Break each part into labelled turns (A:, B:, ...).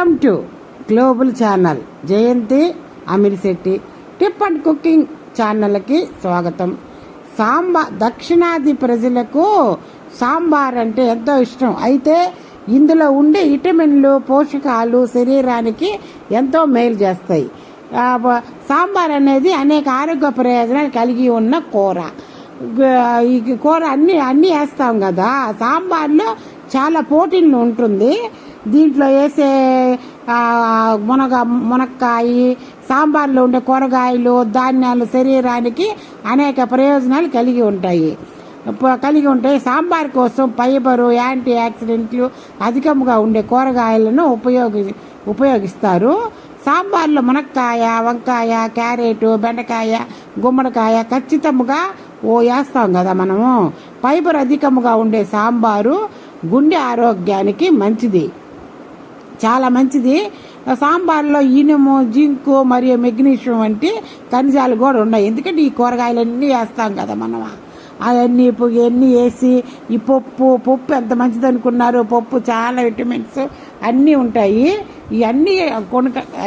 A: Welcome to global channel. Jayanthi Amirisetty tip and cooking ఛానల్కి స్వాగతం. దక్షిణాది ప్రజలకు సాంబార్ అంటే ఎంతో ఇష్టం. అయితే ఇందులో ఉండే విటమిన్లు, పోషకాలు శరీరానికి ఎంతో మేలు చేస్తాయి. సాంబార్ అనేది అనేక ఆరోగ్య ప్రయోజనాలు కలిగి ఉన్న కూర. ఈ కూర అన్నీ వేస్తాం కదా. సాంబార్లో చాలా ప్రోటీన్లు ఉంటుంది. దీంట్లో వేసే మునక్కాయ, సాంబార్లో ఉండే కూరగాయలు, ధాన్యాలు శరీరానికి అనేక ప్రయోజనాలు కలిగి ఉంటాయి. సాంబార్ కోసం ఫైబరు, యాంటీ ఆక్సిడెంట్లు అధికంగా ఉండే కూరగాయలను ఉపయోగిస్తారు. సాంబార్లో మునక్కాయ, వంకాయ, క్యారెట్, బెండకాయ, గుమ్మడికాయ ఖచ్చితంగా వేస్తాం కదా మనము. ఫైబర్ అధికంగా ఉండే సాంబారు గుండె ఆరోగ్యానికి మంచిది, చాలా మంచిది. సాంబార్లో ఇనుము, జింకు మరియు మెగ్నీషియం వంటి ఖనిజాలు కూడా ఉన్నాయి. ఎందుకంటే ఈ కూరగాయలన్నీ వేస్తాం కదా మనం. అవన్నీ వేసి ఈ పప్పు ఎంత మంచిది అనుకున్నారు. పప్పు చాలా విటమిన్స్ అన్నీ ఉంటాయి. ఇవన్నీ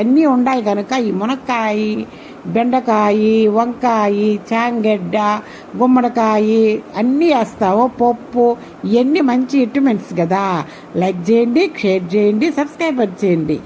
A: అన్నీ ఉన్నాయి కనుక ఈ మునక్కాయ, బెండకాయ, వంకాయ, చాంగడ్డ, గుమ్మడికాయ అన్నీ వేస్తావు. పప్పు ఇవన్నీ మంచి విటమిన్స్ కదా. లైక్ చేయండి, షేర్ చేయండి, సబ్స్క్రైబ్ చేయండి.